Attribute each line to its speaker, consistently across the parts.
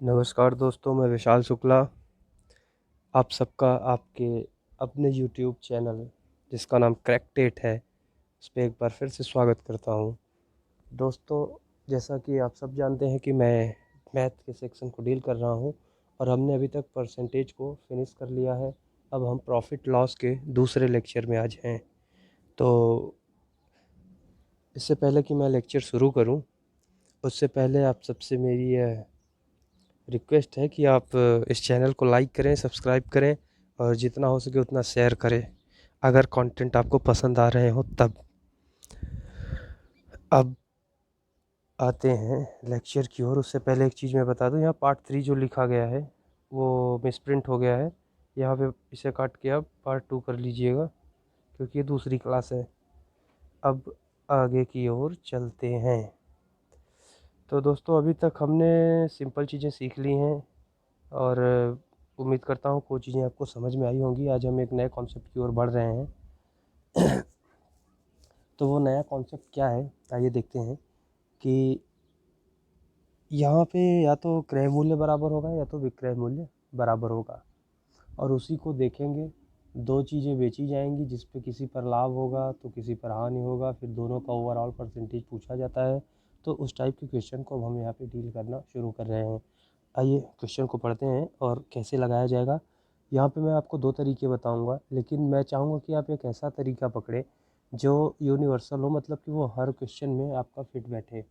Speaker 1: नमस्कार दोस्तों, मैं विशाल शुक्ला आप सबका आपके अपने यूट्यूब चैनल जिसका नाम क्रैकटेट है उस पर एक बार फिर से स्वागत करता हूं। दोस्तों, जैसा कि आप सब जानते हैं कि मैं मैथ के सेक्शन को डील कर रहा हूं और हमने अभी तक परसेंटेज को फिनिश कर लिया है। अब हम प्रॉफिट लॉस के दूसरे लेक्चर में आज हैं। तो इससे पहले कि मैं लेक्चर शुरू करूं, उससे पहले आप सबसे मेरी यह रिक्वेस्ट है कि आप इस चैनल को लाइक करें, सब्सक्राइब करें और जितना हो सके उतना शेयर करें अगर कंटेंट आपको पसंद आ रहे हो तब। अब आते हैं लेक्चर की ओर। उससे पहले एक चीज़ मैं बता दूं, यहाँ पार्ट 3 जो लिखा गया है वो मिसप्रिंट हो गया है। यहाँ पे इसे काट के आप पार्ट 2 कर लीजिएगा क्योंकि ये दूसरी क्लास है। अब आगे की ओर चलते हैं। तो दोस्तों, अभी तक हमने सिंपल चीज़ें सीख ली हैं और उम्मीद करता हूँ कुछ चीज़ें आपको समझ में आई होंगी। आज हम एक नए कॉन्सेप्ट की ओर बढ़ रहे हैं। तो वो नया कॉन्सेप्ट क्या है, आइए देखते हैं कि यहाँ पे या तो क्रय मूल्य बराबर होगा या तो विक्रय मूल्य बराबर होगा और उसी को देखेंगे। दो चीज़ें बेची जाएंगी, जिस पे किसी पर लाभ होगा तो किसी पर हानि होगा, फिर दोनों का ओवरऑल परसेंटेज पूछा जाता है। तो उस टाइप के क्वेश्चन को अब हम यहाँ पे डील करना शुरू कर रहे हैं। आइए क्वेश्चन को पढ़ते हैं और कैसे लगाया जाएगा। यहाँ पे मैं आपको दो तरीके बताऊँगा, लेकिन मैं चाहूँगा कि आप एक ऐसा तरीका पकड़ें जो यूनिवर्सल हो, मतलब कि वो हर क्वेश्चन में आपका फिट बैठे।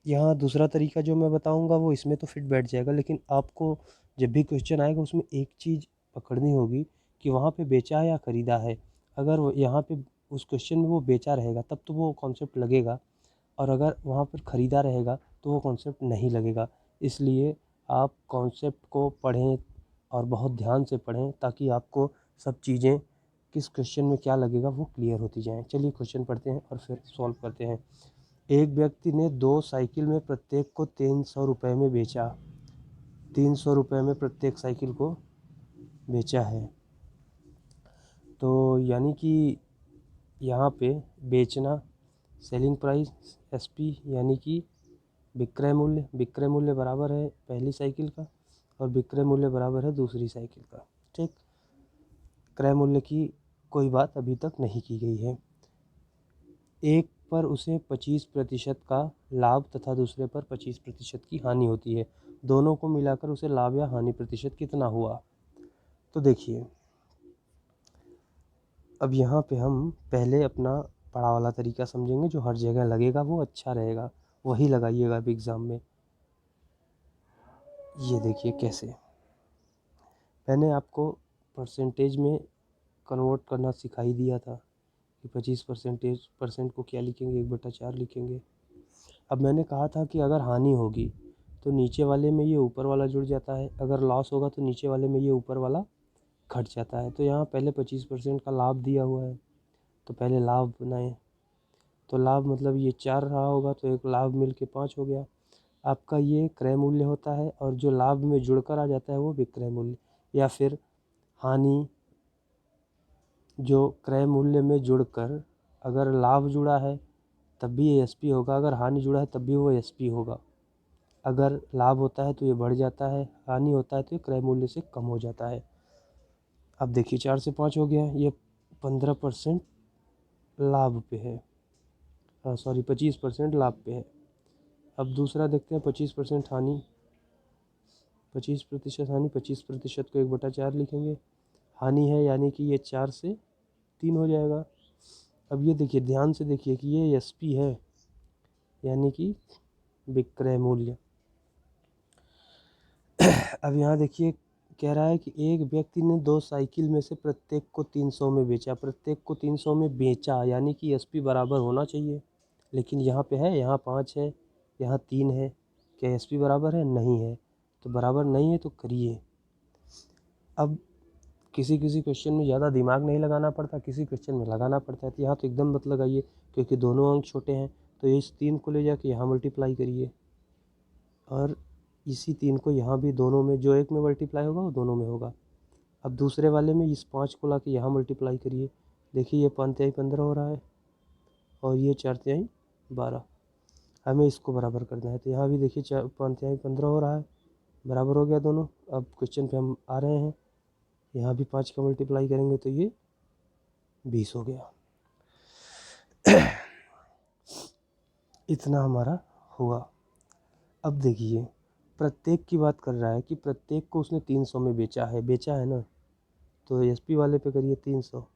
Speaker 1: यहाँ दूसरा तरीका जो मैं बताऊँगा वो इसमें तो फिट बैठ जाएगा, लेकिन आपको जब भी क्वेश्चन आएगा उसमें एक चीज़ पकड़नी होगी कि वहाँ पे बेचा है या ख़रीदा है। अगर वो यहाँ पे उस क्वेश्चन में वो बेचा रहेगा तब तो वो कॉन्सेप्ट लगेगा, और अगर वहाँ पर ख़रीदा रहेगा तो वो कॉन्सेप्ट नहीं लगेगा। इसलिए आप कॉन्सेप्ट को पढ़ें और बहुत ध्यान से पढ़ें ताकि आपको सब चीज़ें किस क्वेश्चन में क्या लगेगा वो क्लियर होती जाएँ। चलिए क्वेश्चन पढ़ते हैं और फिर सॉल्व करते हैं। एक व्यक्ति ने 2 साइकिल में प्रत्येक को 300 रुपये में बेचा। 300 रुपये में प्रत्येक साइकिल को बेचा है। तो यानी कि यहाँ पे बेचना सेलिंग प्राइस एसपी यानी कि विक्रय मूल्य बराबर है पहली साइकिल का और विक्रय मूल्य बराबर है दूसरी साइकिल का। ठीक, क्रय मूल्य की कोई बात अभी तक नहीं की गई है। एक पर उसे 25% का लाभ तथा दूसरे पर 25% की हानि होती है। दोनों को मिलाकर उसे लाभ या हानि प्रतिशत कितना हुआ। तो देखिए, अब यहाँ पे हम पहले अपना पढ़ा वाला तरीका समझेंगे, जो हर जगह लगेगा वो अच्छा रहेगा, वही लगाइएगा अब एग्ज़ाम में। ये देखिए कैसे मैंने आपको परसेंटेज में कन्वर्ट करना सिखा ही दिया था कि 25% को क्या लिखेंगे, 1/4 लिखेंगे। अब मैंने कहा था कि अगर हानि होगी तो नीचे वाले में ये ऊपर वाला जुड़ जाता है, अगर लॉस होगा तो नीचे वाले में ये ऊपर वाला घट जाता है। तो यहाँ पहले 25% का लाभ दिया हुआ है तो पहले लाभ बनाए। तो लाभ मतलब ये 4 रहा होगा तो एक लाभ मिल के 5 हो गया। आपका ये क्रय मूल्य होता है और जो लाभ में जुड़कर आ जाता है वो विक्रय मूल्य, या फिर हानि जो क्रय मूल्य में जुड़कर, अगर लाभ जुड़ा है तब भी ये एसपी होगा, अगर हानि जुड़ा है तब भी वो एसपी होगा। अगर लाभ होता है तो ये बढ़ जाता है, हानि होता है तो ये क्रय मूल्य से कम हो जाता है। अब देखिए 4 से 5 हो गया, ये 15% लाभ पे है, सॉरी 25% लाभ पे है। अब दूसरा देखते हैं 25% हानि, 25% हानि, 25% को 1/4 लिखेंगे। हानि है यानी कि ये 4 से 3 हो जाएगा। अब ये देखिए ध्यान से देखिए कि ये एसपी है यानी कि विक्रय मूल्य। अब यहाँ देखिए कह रहा है कि एक व्यक्ति ने 2 साइकिल में से प्रत्येक को 300 में बेचा। प्रत्येक को 300 में बेचा यानी कि एसपी बराबर होना चाहिए, लेकिन यहाँ पे है, यहाँ 5 है, यहाँ 3 है। क्या एसपी बराबर है? नहीं है। तो बराबर नहीं है तो करिए। अब किसी किसी क्वेश्चन में ज़्यादा दिमाग नहीं लगाना पड़ता, किसी क्वेश्चन में लगाना पड़ता है। तो यहाँ तो एकदम मत लगाइए क्योंकि दोनों अंक छोटे हैं। तो इस 3 को ले जाके यहाँ मल्टीप्लाई करिए और इसी 3 को यहाँ भी, दोनों में जो एक में मल्टीप्लाई होगा वो दोनों में होगा। अब दूसरे वाले में इस 5 को ला के यहाँ मल्टीप्लाई करिए। देखिए ये 5 तिहाई 15 हो रहा है और ये 4 तिहाई 12। हमें इसको बराबर करना है। तो यहाँ भी देखिए 4×5 = 15 हो रहा है, बराबर हो गया दोनों। अब क्वेश्चन पे हम आ रहे हैं, यहाँ भी 5 का मल्टीप्लाई करेंगे तो ये 20 हो गया। इतना हमारा हुआ। अब देखिए प्रत्येक की बात कर रहा है कि प्रत्येक को उसने 300 में बेचा है ना, तो एसपी वाले पे करिए 300।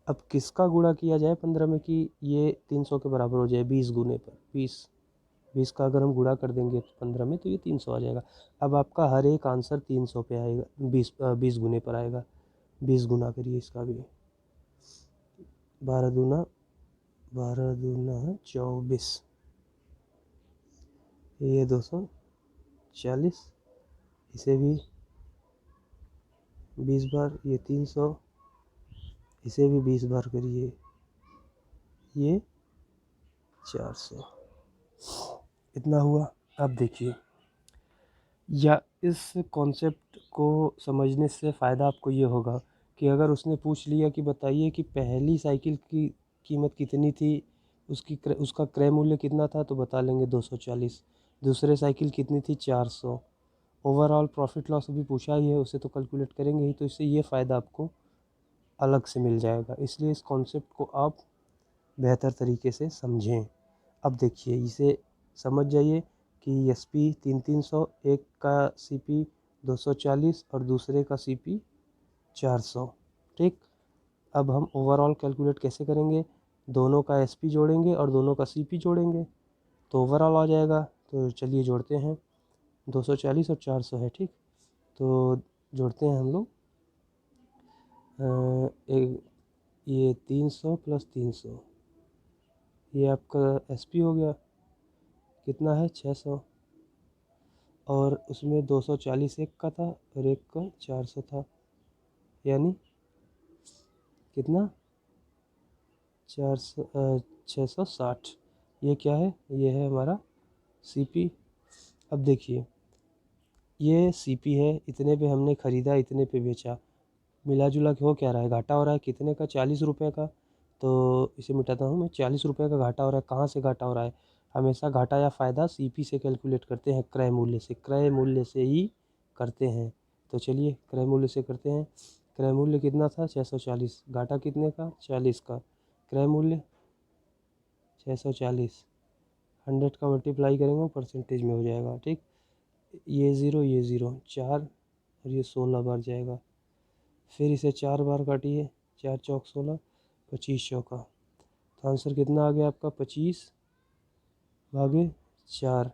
Speaker 1: अब किसका गुणा किया जाए 15 में कि ये 300 के बराबर हो जाए 20 गुने पर 20 का अगर हम गुणा कर देंगे 15 में तो ये 300 आ जाएगा। अब आपका हर एक आंसर 300 पे आएगा, 20 गुने पर आएगा। 20 गुना करिए इसका भी, 12 दूना 24, ये 240, इसे भी 20 बार, ये 300, इसे भी 20 बार करिए, ये 400। इतना हुआ। अब देखिए या इस कॉन्सेप्ट को समझने से फ़ायदा आपको ये होगा कि अगर उसने पूछ लिया कि बताइए कि पहली साइकिल की कीमत कितनी थी, उसका क्रय मूल्य कितना था, तो बता लेंगे 240। दूसरे साइकिल कितनी थी, 400। ओवरऑल प्रॉफिट लॉस अभी पूछा ही है, उसे तो कैलकुलेट करेंगे ही, तो इससे ये फ़ायदा आपको अलग से मिल जाएगा। इसलिए इस कॉन्सेप्ट को आप बेहतर तरीके से समझें। अब देखिए इसे समझ जाइए कि एस पी 300, एक का सी पी 240 और दूसरे का सी पी 400। ठीक, अब हम ओवरऑल कैलकुलेट कैसे करेंगे, दोनों का एस पी जोड़ेंगे और दोनों का सी पी जोड़ेंगे तो ओवरऑल आ जाएगा। तो चलिए जोड़ते हैं, 240 और 400 है। ठीक, तो जोड़ते हैं हम लोग। एक ये 300 + 300, ये आपका एस पी हो गया, कितना है 600, और उसमें 240 एक का था और एक का 400 था, यानी कितना 660। ये क्या है, ये है हमारा सीपी। अब देखिए ये सीपी है, इतने पे हमने ख़रीदा, इतने पे बेचा, मिला जुला के हो क्या रहा है, घाटा हो रहा है। कितने का, 40 रुपये का। तो इसे मिटाता हूँ मैं, 40 रुपये का घाटा हो रहा है। कहाँ से घाटा हो रहा है, हमेशा घाटा या फ़ायदा सीपी से कैलकुलेट करते हैं, क्रय मूल्य से, क्रय मूल्य से ही करते हैं। तो चलिए क्रय मूल्य से करते हैं। क्रय मूल्य कितना था, 640, घाटा कितने का, 40 का, क्रय मूल्य 640, 100 का मल्टीप्लाई करेंगे वो परसेंटेज में हो जाएगा। ठीक, ये ज़ीरो 4 और ये 16 बार जाएगा। फिर इसे 4 बार काटिए, 4 चौक 16, 25 चौका, तो आंसर कितना आ गया आपका, 25/4।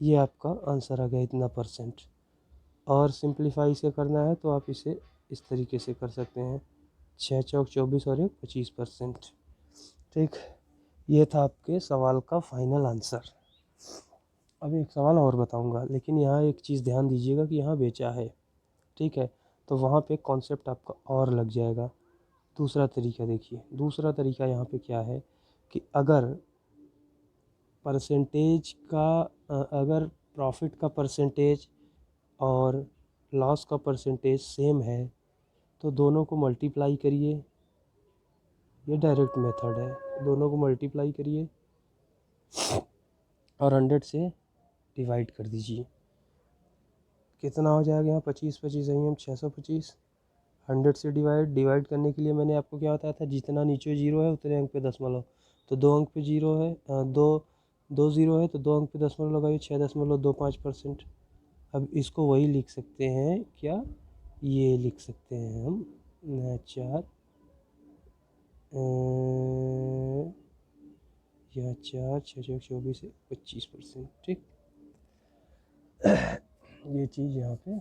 Speaker 1: ये आपका आंसर आ गया, इतना %। और सिंप्लीफाई से करना है तो आप इसे इस तरीके से कर सकते हैं, 6 चौक 24 और एक 25%। ठीक, ये था आपके सवाल का फाइनल आंसर। अब एक सवाल और बताऊंगा, लेकिन यहाँ एक चीज़ ध्यान दीजिएगा कि यहाँ बेचा है, ठीक है, तो वहाँ पे कॉन्सेप्ट आपका और लग जाएगा। दूसरा तरीका देखिए, दूसरा तरीका यहाँ पे क्या है कि अगर परसेंटेज का अगर प्रॉफिट का परसेंटेज और लॉस का परसेंटेज सेम है तो दोनों को मल्टीप्लाई करिए। ये डायरेक्ट मेथड है, दोनों को मल्टीप्लाई करिए और 100 से डिवाइड कर दीजिए। कितना हो जाएगा यहाँ, 25 हम 625। 100 से डिवाइड करने के लिए मैंने आपको क्या बताया था, जितना नीचे जीरो है उतने अंक पे दशमलव। तो 2 अंक पे जीरो है, दो ज़ीरो है तो 2 अंक पे दशमलव लगाइए, 6.25%। अब इसको वही लिख सकते हैं क्या, ये लिख सकते हैं हम 4 या 4 6 चौक 24 है 25%। ठीक, ये चीज़ यहाँ पे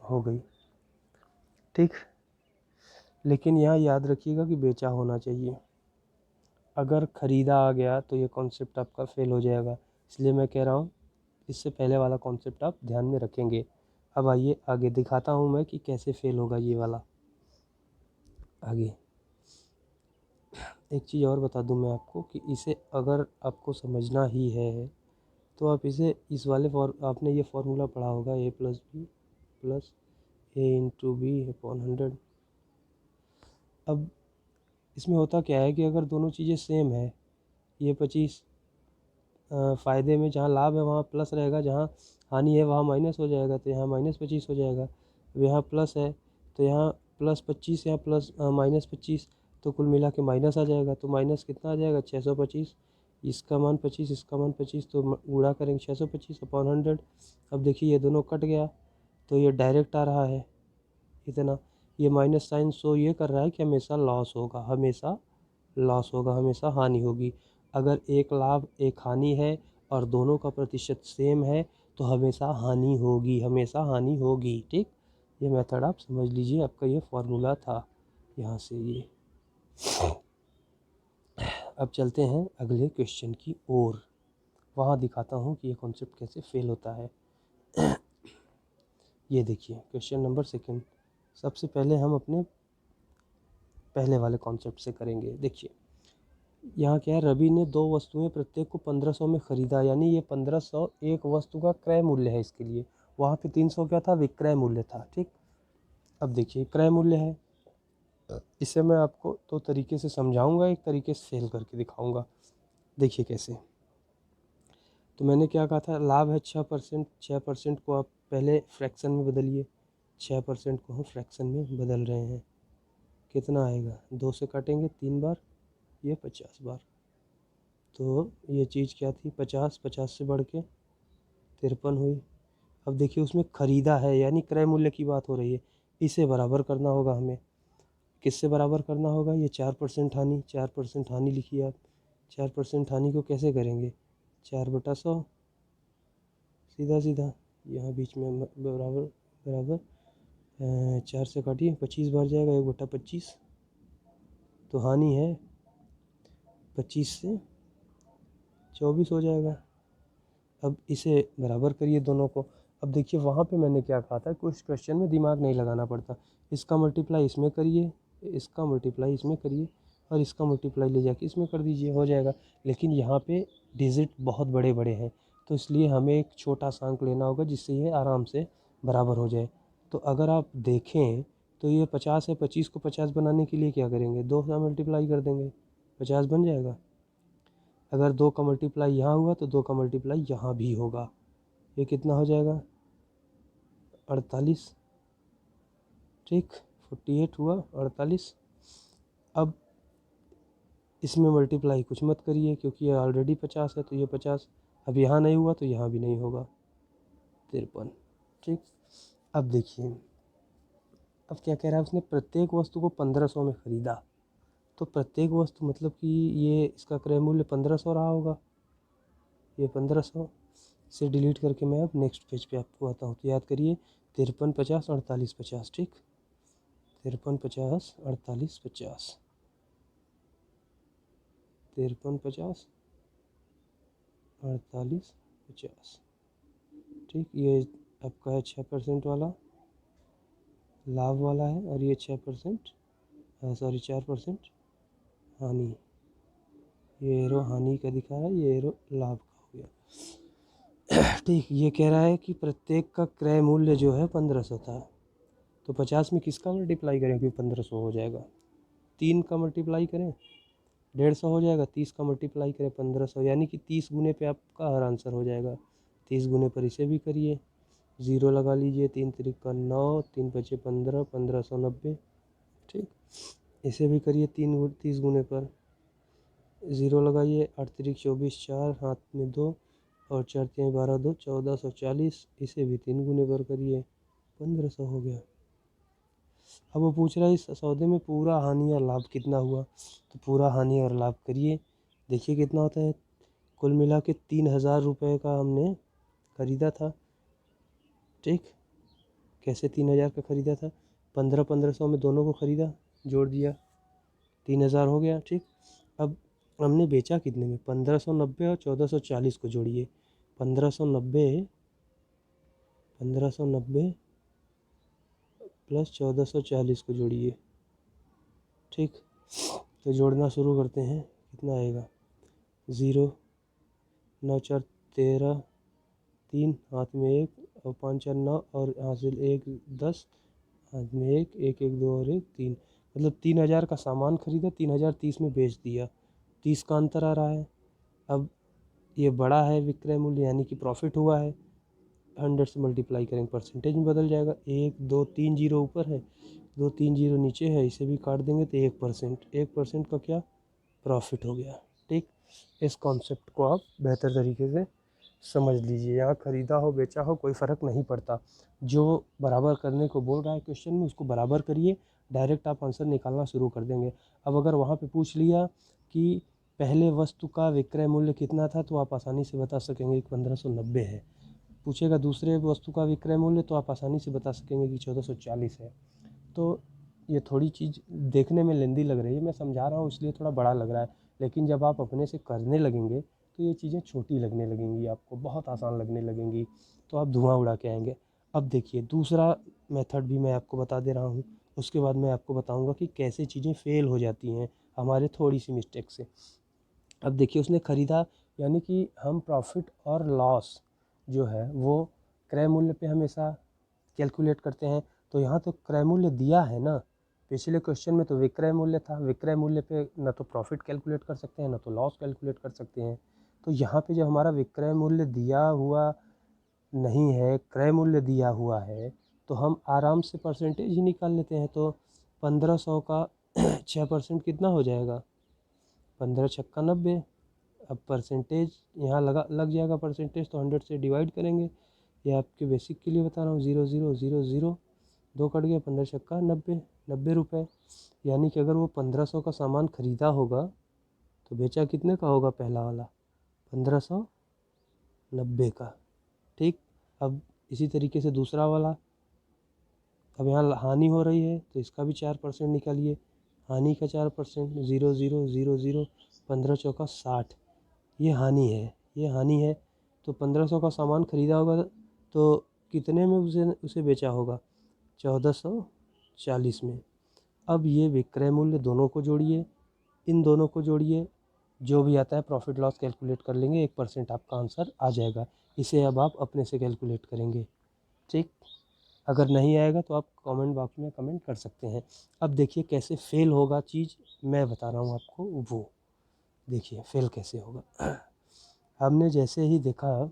Speaker 1: हो गई। ठीक, लेकिन यहाँ याद रखिएगा कि बेचा होना चाहिए। अगर ख़रीदा आ गया तो ये कॉन्सेप्ट आपका फेल हो जाएगा, इसलिए मैं कह रहा हूँ इससे पहले वाला कॉन्सेप्ट आप ध्यान में रखेंगे। अब आइए आगे दिखाता हूँ मैं कि कैसे फेल होगा ये वाला। आगे एक चीज़ और बता दूँ मैं आपको कि इसे अगर आपको समझना ही है तो आप इसे इस वाले आपने ये फार्मूला पढ़ा होगा, A+B+A/B/100। अब इसमें होता क्या है कि अगर दोनों चीज़ें सेम है, ये 25 फ़ायदे में जहाँ लाभ है वहाँ प्लस रहेगा, जहाँ हानि है वहाँ माइनस हो जाएगा, तो यहाँ -25 हो जाएगा। अब यहाँ प्लस है तो यहाँ +25, यहाँ प्लस -25, तो कुल मिला के माइनस आ जाएगा। तो माइनस कितना आ जाएगा 625, इसका मान 25, इसका मान 25, तो गुणा करेंगे 625/100। अब देखिए ये दोनों कट गया तो ये डायरेक्ट आ रहा है इतना। ये माइनस साइन शो ये कर रहा है कि हमेशा लॉस होगा, हमेशा लॉस होगा, हमेशा हानि होगी। अगर एक लाभ एक हानि है और दोनों का प्रतिशत सेम है तो हमेशा हानि होगी, हमेशा हानि होगी। ठीक, ये मेथड आप समझ लीजिए, आपका ये फॉर्मूला था यहाँ से ये। अब चलते हैं अगले क्वेश्चन की ओर, वहाँ दिखाता हूँ कि ये कॉन्सेप्ट कैसे फेल होता है। ये देखिए क्वेश्चन नंबर 2। सबसे पहले हम अपने पहले वाले कॉन्सेप्ट से करेंगे। देखिए यहाँ क्या है, रवि ने 2 वस्तुएं प्रत्येक को 1500 में ख़रीदा, यानी ये 1500 एक वस्तु का क्रय मूल्य है इसके लिए। वहाँ पे 300 क्या था, विक्रय मूल्य था। ठीक, अब देखिए क्रय मूल्य है, इसे मैं आपको 2 तरीके से समझाऊंगा, एक तरीके से सेल करके दिखाऊंगा। देखिए कैसे। तो मैंने क्या कहा था, लाभ है 6%, 6% को आप पहले फ्रैक्शन में बदलिए, 6% को हम फ्रैक्शन में बदल रहे हैं। कितना आएगा, 2 से काटेंगे 3 बार, ये 50 बार। तो ये चीज़ क्या थी, 50 से बढ़ के 53 हुई। अब देखिए उसमें ख़रीदा है, यानी क्रय मूल्य की बात हो रही है, इसे बराबर करना होगा हमें। किससे बराबर करना होगा, ये 4% हानि, 4% हानि लिखिए आप। 4% हानि को कैसे करेंगे, 4/100, सीधा सीधा यहाँ बीच में बराबर बराबर 4 से काटिए, 25 बार जाएगा, 1/25। तो हानि है 25 से 24 हो जाएगा। अब इसे बराबर करिए दोनों को। अब देखिए वहाँ पे मैंने क्या कहा था, कुछ क्वेश्चन में दिमाग नहीं लगाना पड़ता। इसका मल्टीप्लाई इसमें करिए, इसका मल्टीप्लाई इसमें करिए, और इसका मल्टीप्लाई ले जाके इसमें कर दीजिए, हो जाएगा। लेकिन यहाँ पे डिजिट बहुत बड़े बड़े हैं, तो इसलिए हमें एक छोटा सा अंक लेना होगा जिससे ये आराम से बराबर हो जाए। तो अगर आप देखें तो ये 50 है, 25 को 50 बनाने के लिए क्या करेंगे, 2 से मल्टीप्लाई कर देंगे, 50 बन जाएगा। अगर 2 का मल्टीप्लाई यहाँ हुआ तो 2 का मल्टीप्लाई यहाँ भी होगा। ये कितना हो जाएगा, 48। ठीक, 48 हुआ, 48। अब इसमें मल्टीप्लाई कुछ मत करिए क्योंकि ये ऑलरेडी 50 है, तो ये 50। अब यहाँ नहीं हुआ तो यहाँ भी नहीं होगा, 53। ठीक, अब देखिए अब क्या कह रहा है उसने, प्रत्येक वस्तु को 1500 में ख़रीदा। तो प्रत्येक वस्तु मतलब कि ये इसका क्रय मूल्य 1500 रहा होगा, ये 1500 से डिलीट करके मैं अब नेक्स्ट पेज पे आपको आता हूँ। तो याद करिए 53, 50, 48, 50। ठीक, 53, 50, 48, 50, 53, 50, 48, 50। ठीक, ये आपका है 6% वाला, लाभ वाला है, और ये 6% सॉरी 4% हानि। ये एरो हानि का दिखा रहा है, ये एरो लाभ का हो गया। ठीक, ये कह रहा है कि प्रत्येक का क्रय मूल्य जो है 1500 था। तो 50 में किसका मल्टीप्लाई करें, क्योंकि 1500 हो जाएगा, 3 का मल्टीप्लाई करें 150 हो जाएगा, 30 का मल्टीप्लाई करें 1500, यानी कि 30 गुने पे आपका हर आंसर हो जाएगा। 30 गुने पर इसे भी करिए, 0 लगा लीजिए, 3 तिरिका 9, 3 पचे 15, 1590। ठीक, इसे भी करिए 30 गुने पर, 0 लगाइए, 8 तिरिक 24, 4 हाथ में 2, और 4 3 12 2 1440। इसे भी 3 गुने पर करिए, 1500 हो गया। अब वो पूछ रहा है इस सौदे में पूरा हानि और लाभ कितना हुआ, तो पूरा हानि और लाभ करिए, देखिए कितना होता है। कुल मिला के 3000 रुपये का हमने ख़रीदा था। ठीक, कैसे 3000 का ख़रीदा था, 1500 में दोनों को ख़रीदा, जोड़ दिया, 3000 हो गया। ठीक, अब हमने बेचा कितने में, 1590 और 1440 को जोड़िए, 1590 प्लस 1440 को जोड़िए। ठीक, तो जोड़ना शुरू करते हैं, कितना आएगा, 0, 9 4 13, 3 हाथ में 1 और 5 4 9, और हासिल 1 10, हाथ में 1 1 1 2 और 1 3, मतलब 3000 का सामान ख़रीदा, 3030 में बेच दिया, 30 का अंतर आ रहा है। अब ये बड़ा है विक्रय मूल्य यानी कि प्रॉफिट हुआ है, 100 से मल्टीप्लाई करेंगे परसेंटेज में बदल जाएगा। 1 2 3 जीरो ऊपर है, 2 3 जीरो नीचे है, इसे भी काट देंगे तो 1%, 1% का क्या प्रॉफिट हो गया। ठीक, इस कॉन्सेप्ट को आप बेहतर तरीके से समझ लीजिए। यहाँ खरीदा हो बेचा हो कोई फ़र्क नहीं पड़ता, जो बराबर करने को बोल रहा है क्वेश्चन में उसको बराबर करिए, डायरेक्ट आप आंसर निकालना शुरू कर देंगे। अब अगर वहाँ पे पूछ लिया कि पहले वस्तु का विक्रय मूल्य कितना था तो आप आसानी से बता सकेंगे कि 1590 है। पूछेगा दूसरे वस्तु का विक्रय मूल्य तो आप आसानी से बता सकेंगे कि 1440 है। तो ये थोड़ी चीज़ देखने में लेंदी लग रही है, मैं समझा रहा हूँ इसलिए थोड़ा बड़ा लग रहा है, लेकिन जब आप अपने से करने लगेंगे तो ये चीज़ें छोटी लगने लगेंगी, आपको बहुत आसान लगने लगेंगी, तो आप धुआं उड़ा के आएंगे। अब देखिए दूसरा मेथड भी मैं आपको बता दे रहा हूँ, उसके बाद मैं आपको बताऊँगा कि कैसे चीज़ें फ़ेल हो जाती हैं हमारे थोड़ी सी मिस्टेक से। अब देखिए उसने ख़रीदा, यानी कि हम प्रॉफिट और लॉस जो है वो क्रय मूल्य पे हमेशा कैलकुलेट करते हैं। तो यहाँ तो क्रय मूल्य दिया है ना, पिछले क्वेश्चन में तो विक्रय मूल्य था, विक्रय मूल्य पे ना तो प्रॉफिट कैलकुलेट कर सकते हैं ना तो लॉस कैलकुलेट कर सकते हैं। तो यहाँ पे जब हमारा विक्रय मूल्य दिया हुआ नहीं है, क्रय मूल्य दिया हुआ है, तो हम आराम से परसेंटेज ही निकाल लेते हैं। तो 1500 का 6% कितना हो जाएगा, 15 छक्का 90। अब परसेंटेज यहाँ लग जाएगा परसेंटेज, तो 100 से डिवाइड करेंगे। ये आपके बेसिक के लिए बता रहा हूँ, 0 0 0 0 2 कट गया, 15 छक्का 90, 90 रुपये। यानी कि अगर वो 1500 का सामान ख़रीदा होगा तो बेचा कितने का होगा, पहला वाला 1590 का। ठीक, अब इसी तरीके से दूसरा वाला, अब यहाँ हानि हो रही है तो इसका भी 4% निकालिए, हानि का 4%, 0 0 0 0, 15 चौका 60, ये हानि है, ये हानि है। तो 1500 का सामान ख़रीदा होगा तो कितने में उसे बेचा होगा, 1440 में। अब ये विक्रय मूल्य दोनों को जोड़िए, इन दोनों को जोड़िए, जो भी आता है प्रॉफिट लॉस कैलकुलेट कर लेंगे, 1% आपका आंसर आ जाएगा। इसे अब आप अपने से कैलकुलेट करेंगे। ठीक, अगर नहीं आएगा तो आप कमेंट बॉक्स में कमेंट कर सकते हैं। अब देखिए कैसे फेल होगा चीज़, मैं बता रहा हूँ आपको, वो देखिए फेल कैसे होगा। हमने जैसे ही देखा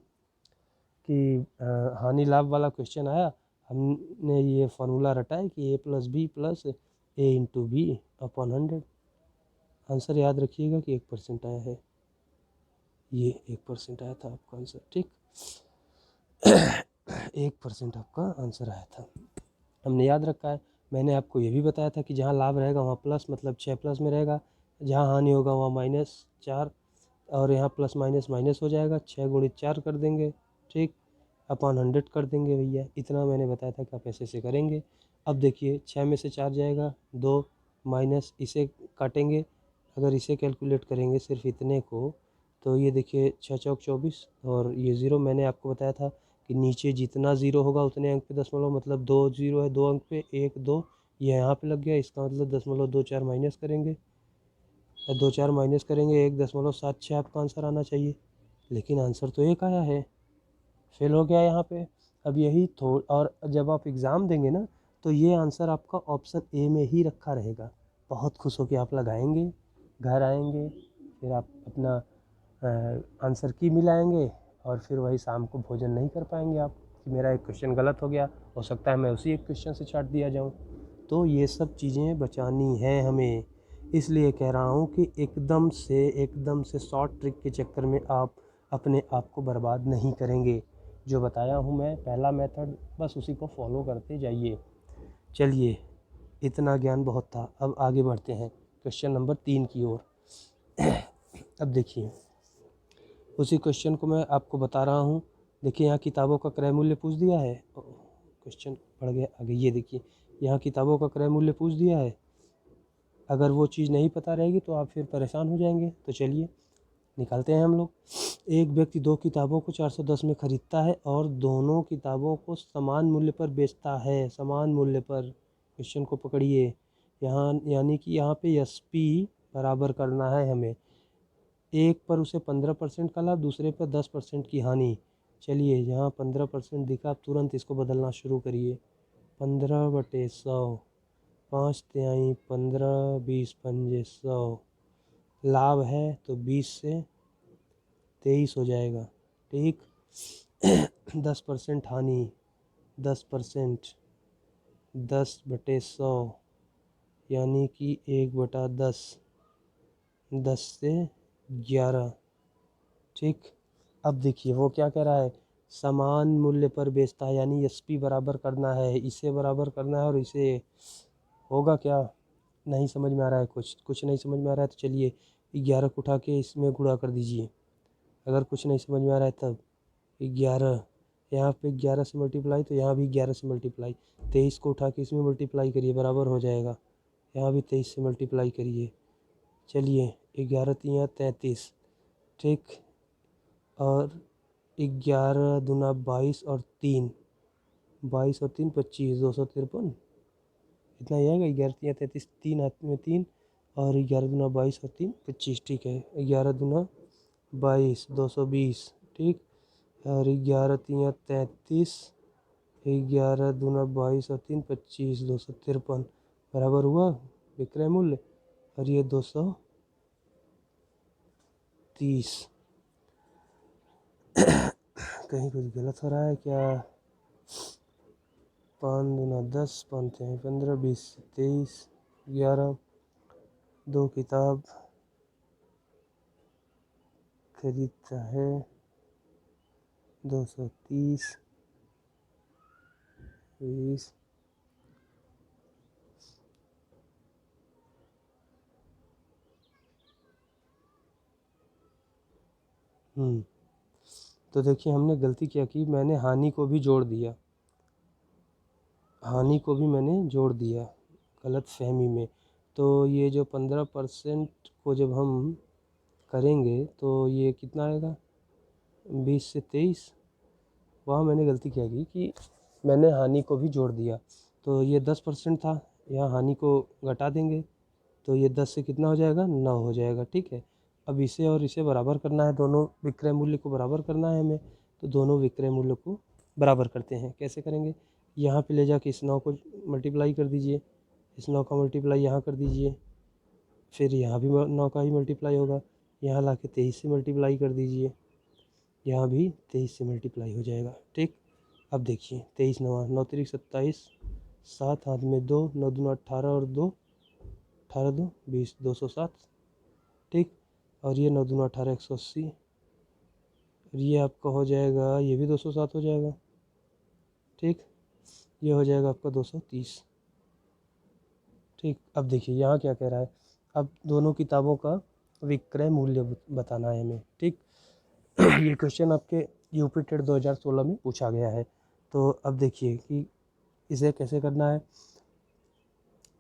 Speaker 1: कि हानि लाभ वाला क्वेश्चन आया, हमने ये फार्मूला रटा है कि a + b + a × b upon 100। Answer याद रखिएगा कि 1% आया है, ये 1% आया था आपका आंसर। ठीक, 1% आपका आंसर आया था, हमने याद रखा है। मैंने आपको ये भी बताया था कि जहाँ लाभ रहेगा वहाँ प्लस, मतलब 6 प्लस में रहेगा, जहाँ हानि होगा वहाँ -4, और यहाँ प्लस माइनस माइनस हो जाएगा, 6 × 4 कर देंगे। ठीक, अपॉन 100 कर देंगे भैया, इतना मैंने बताया था कि आप ऐसे से करेंगे। अब देखिए 6 में से 4 जाएगा 2, माइनस इसे काटेंगे, अगर इसे कैलकुलेट करेंगे सिर्फ इतने को, तो ये देखिए 6 चौक 24, और ये ज़ीरो मैंने आपको बताया था कि नीचे जितना ज़ीरो होगा उतने अंक पे दशमलव, मतलब 2 ज़ीरो है 2 अंक पे, 1 2 ये यहाँ पे लग गया, इसका मतलब 0.24 माइनस करेंगे, 2 4 माइनस करेंगे, 1.76 आपका आंसर आना चाहिए, लेकिन आंसर तो 1 आया है, फेल हो गया यहाँ पे। अब यही और जब आप एग्ज़ाम देंगे ना तो ये आंसर आपका ऑप्शन ए में ही रखा रहेगा, बहुत खुश होकर आप लगाएंगे, घर आएंगे, फिर आप अपना आंसर की मिलाएंगे, और फिर वही शाम को भोजन नहीं कर पाएंगे आप कि मेरा एक क्वेश्चन गलत हो गया, हो सकता है मैं उसी एक क्वेश्चन से छाट दिया जाऊँ। तो ये सब चीज़ें बचानी है हमें, इसलिए कह रहा हूँ कि एकदम से शॉर्ट ट्रिक के चक्कर में आप अपने आप को बर्बाद नहीं करेंगे। जो बताया हूँ मैं पहला मेथड, बस उसी को फॉलो करते जाइए। चलिए, इतना ज्ञान बहुत था, अब आगे बढ़ते हैं क्वेश्चन नंबर 3 की ओर। अब देखिए उसी क्वेश्चन को मैं आपको बता रहा हूँ। देखिए यहाँ किताबों का क्रय मूल्य पूछ दिया है, क्वेश्चन बढ़ गया आगे, ये देखिए यहाँ किताबों का क्रय मूल्य पूछ दिया है। अगर वो चीज़ नहीं पता रहेगी तो आप फिर परेशान हो जाएंगे। तो चलिए निकालते हैं हम लोग। एक व्यक्ति 2 किताबों को 410 में ख़रीदता है और दोनों किताबों को समान मूल्य पर बेचता है, समान मूल्य पर। क्वेश्चन को पकड़िए, यहाँ यानी कि यहाँ पे SP बराबर करना है हमें, एक पर उसे 15% का लाभ, दूसरे पर 10% की हानि। चलिए यहाँ 15% दिखा, आप तुरंत इसको बदलना शुरू करिए, 15/100, 5 तिहाई 15, 20 पंजे 100, लाभ है तो 20 से 23 हो जाएगा। ठीक। 10% हानि, 10%, 10/100 यानी कि 1/10, 10 से 11। ठीक। अब देखिए वो क्या कह रहा है, समान मूल्य पर बेचता है, यानी एसपी बराबर करना है, इसे बराबर करना है और इसे। होगा क्या, नहीं समझ में आ रहा है, कुछ नहीं समझ में आ रहा है तो चलिए 11 को उठा के इसमें गुणा कर दीजिए। अगर कुछ नहीं समझ में आ रहा है तब 11, यहाँ पे 11 से मल्टीप्लाई तो यहाँ भी 11 से मल्टीप्लाई, 23 को उठा के इसमें मल्टीप्लाई करिए, बराबर हो जाएगा। यहाँ भी 23 से मल्टीप्लाई करिए। चलिए 11 तियाँ 33। ठीक। और 11 दूना 22 और 3, 22 और 3 25, 253, इतना ही आएगा। 11 तियाँ 33, 3 हाथ में 3 और 11 दूना 22 और 3 25। ठीक है, 11 दूना 22, 220। ठीक। और 11 तियाँ 33, 11 दूना 22 और 3 25, 253 बराबर हुआ विक्रय मूल्य। और ये 230। कहीं कुछ गलत हो रहा है क्या। 5 दूना 10, 5 तिहाई 15, 20 23, 11। 2 किताब खरीदता है, 230, 20। तो देखिए हमने गलती क्या की, मैंने हानि को भी जोड़ दिया, हानि को भी मैंने जोड़ दिया गलत फहमी में। तो ये जो 15% को जब हम करेंगे तो ये कितना आएगा, 20 से 23। वहाँ मैंने गलती क्या की कि मैंने हानि को भी जोड़ दिया। तो ये 10% था, यहाँ हानि को घटा देंगे तो ये 10 से कितना हो जाएगा, 9 हो जाएगा। ठीक है। अब इसे और इसे बराबर करना है, दोनों विक्रय मूल्य को बराबर करना है हमें। तो दोनों विक्रय मूल्य को बराबर करते हैं। कैसे करेंगे, यहाँ पे ले जाके इस 9 को मल्टीप्लाई कर दीजिए, इस 9 का मल्टीप्लाई यहाँ कर दीजिए, फिर यहाँ भी 9 का ही मल्टीप्लाई होगा, यहाँ ला के 23 से मल्टीप्लाई कर दीजिए, यहाँ भी 23 से मल्टीप्लाई हो जाएगा। ठीक। अब देखिए 23 9 9 तिरिक 27, 7 हाथ में 2, 9 दूना 18 और 2, 18 2 20, 207। ठीक। और ये 9 दूना 18, 180। और ये आपका हो जाएगा, ये भी 207 हो जाएगा। ठीक। ये हो जाएगा आपका 230। ठीक। अब देखिए यहाँ क्या कह रहा है, अब दोनों किताबों का विक्रय मूल्य बताना है हमें। ठीक। ये क्वेश्चन आपके यूपी टेट 2016 में पूछा गया है। तो अब देखिए कि इसे कैसे करना है।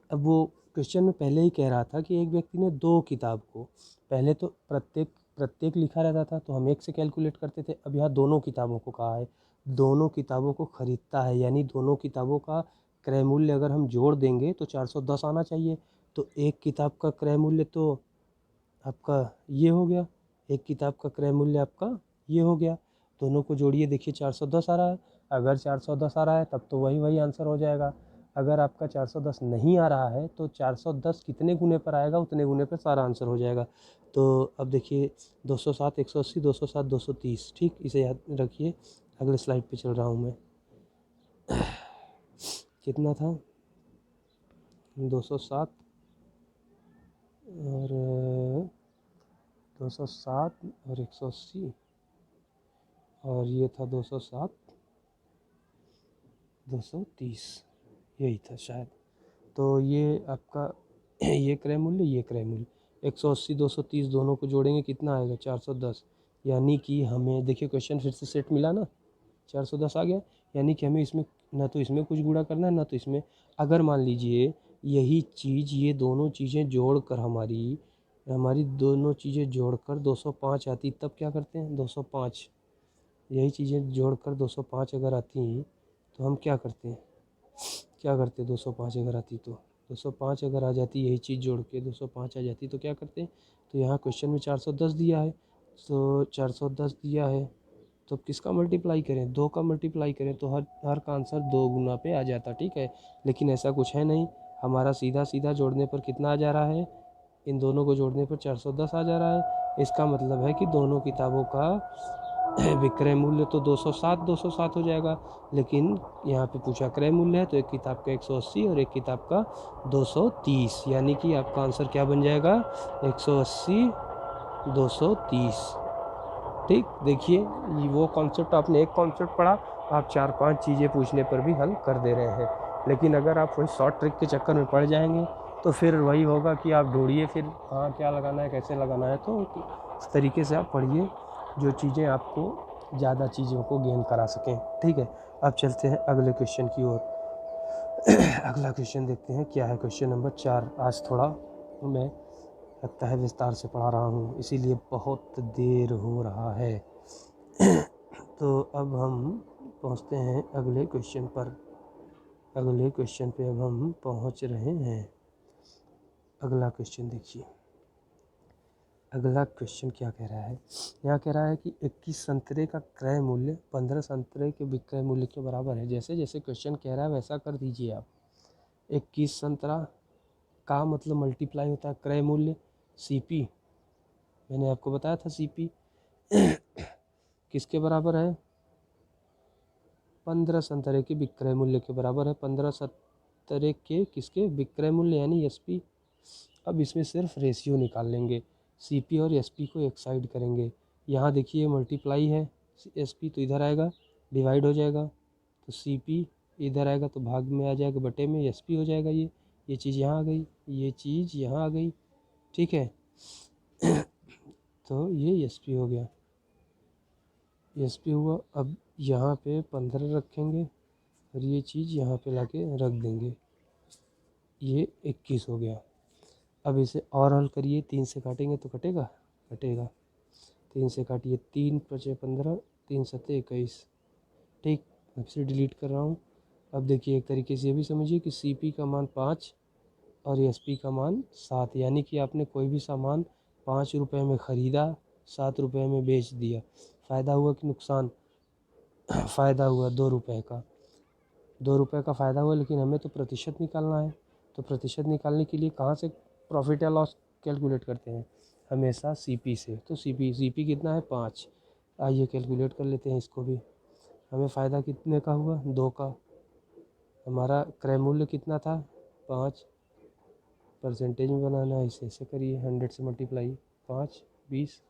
Speaker 1: अब वो क्वेश्चन में पहले ही कह रहा था कि एक व्यक्ति ने 2 किताब को, पहले तो प्रत्येक प्रत्येक लिखा रहता था तो हम 1 से कैलकुलेट करते थे। अब यहाँ दोनों किताबों को कहा है, दोनों किताबों को खरीदता है, यानी दोनों किताबों का क्रय मूल्य अगर हम जोड़ देंगे तो 410 आना चाहिए। तो एक किताब का क्रय मूल्य तो आपका ये हो गया, एक किताब का क्रय मूल्य आपका ये हो गया। दोनों को जोड़िए, देखिए 410 आ रहा है। अगर 410 आ रहा है तब तो वही आंसर हो जाएगा। अगर आपका 410 नहीं आ रहा है तो 410 कितने गुने पर आएगा उतने गुने पर सारा आंसर हो जाएगा। तो अब देखिए 207, 180, 207, 230। ठीक, इसे याद रखिए। अगले स्लाइड पे चल रहा हूँ मैं। कितना था, 207 और 207 और 180, और ये था 207, 230, यही था शायद। तो ये आपका ये क्रय मूल्य, ये क्रय मूल्य 180, 230 दोनों को जोड़ेंगे कितना आएगा, 410। यानी कि हमें देखिए क्वेश्चन फिर से सेट मिला ना, 410 आ गया। यानी कि हमें इसमें ना तो इसमें कुछ गुणा करना है ना तो इसमें। अगर मान लीजिए यही चीज़, ये दोनों चीज़ें जोड़कर हमारी हमारी दोनों चीज़ें जोड़कर 205 आती, तब क्या करते हैं, 205, यही चीज़ें जोड़कर 205 अगर आती तो हम क्या करते हैं, 205 अगर आती तो 205 अगर आ जाती, यही चीज़ जोड़ के 205 आ जाती तो क्या करते हैं। तो यहाँ क्वेश्चन में 410 दिया है, तो 410 दिया है तो अब किसका मल्टीप्लाई करें, 2 का मल्टीप्लाई करें तो हर का आंसर 2 गुना पे आ जाता। ठीक है, लेकिन ऐसा कुछ है नहीं, हमारा सीधा सीधा जोड़ने पर कितना आ जा रहा है, इन दोनों को जोड़ने पर 410 आ जा रहा है। इसका मतलब है कि दोनों किताबों का विक्रय मूल्य तो 207 हो जाएगा, लेकिन यहाँ पे पूछा क्रय मूल्य है तो एक किताब का 180 और एक किताब का 230, यानी कि आपका आंसर क्या बन जाएगा 180 230। ठीक, देखिए वो कॉन्सेप्ट आपने एक कॉन्सेप्ट पढ़ा, आप 4-5 चीज़ें पूछने पर भी हल कर दे रहे हैं। लेकिन अगर आप वही शॉर्ट ट्रिक के चक्कर में पड़ जाएंगे तो फिर वही होगा कि आप ढूंढिए फिर कहाँ क्या लगाना है, कैसे लगाना है। तो इस तरीके से आप पढ़िए जो चीज़ें आपको ज़्यादा चीज़ों को गेन करा सकें। ठीक है, अब चलते हैं अगले क्वेश्चन की ओर। अगला क्वेश्चन देखते हैं क्या है। Question number 4। आज थोड़ा मैं लगता है विस्तार से पढ़ा रहा हूँ, इसीलिए बहुत देर हो रहा है। तो अब हम पहुँचते हैं अगले क्वेश्चन पर। अगले क्वेश्चन पे अब हम पहुँच रहे हैं। अगला क्वेश्चन देखिए, अगला क्वेश्चन क्या कह रहा है। यहाँ कह रहा है कि 21 संतरे का क्रय मूल्य 15 संतरे के विक्रय मूल्य के बराबर है। जैसे जैसे क्वेश्चन कह रहा है वैसा कर दीजिए आप। 21 संतरा का मतलब मल्टीप्लाई होता है क्रय मूल्य CP, मैंने आपको बताया था CP किसके बराबर है, 15 संतरे के विक्रय मूल्य के बराबर है। 15 संतरे के किसके विक्रय मूल्य यानी SP। अब इसमें सिर्फ रेशियो निकाल लेंगे, CP और SP को एक साइड करेंगे। यहाँ देखिए मल्टीप्लाई है SP तो इधर आएगा, डिवाइड हो जाएगा तो CP इधर आएगा तो भाग में आ जाएगा, बटे में SP हो जाएगा। ये चीज़ यहाँ आ गई, ये चीज़ यहाँ आ गई। ठीक है तो ये SP हो गया, SP हुआ। अब यहाँ पे 15 रखेंगे और ये चीज़ यहाँ पे लाके रख देंगे, ये 21 हो गया। अब इसे और हल करिए, 3 से काटेंगे तो कटेगा, कटेगा। 3 से काटिए, 3 × 15, 3 × 7 21। ठीक, अब से डिलीट कर रहा हूँ। अब देखिए एक तरीके से ये भी समझिए कि CP का मान 5 और SP का मान 7, यानी कि आपने कोई भी सामान 5 रुपये में ख़रीदा, 7 रुपये में बेच दिया। फ़ायदा हुआ कि नुकसान? फ़ायदा हुआ 2 रुपये का, 2 रुपये का फ़ायदा हुआ, लेकिन हमें तो प्रतिशत निकालना है। तो प्रतिशत निकालने के लिए कहाँ से प्रॉफिट या लॉस कैलकुलेट करते हैं? हमेशा CP से। तो CP कितना है 5। आइए कैलकुलेट कर लेते हैं इसको भी। हमें फ़ायदा कितने का हुआ 2 का। हमारा क्रय मूल्य कितना था 5, परसेंटेज में बनाना है इसे, ऐसे करिए 100 से मल्टीप्लाई 5 20,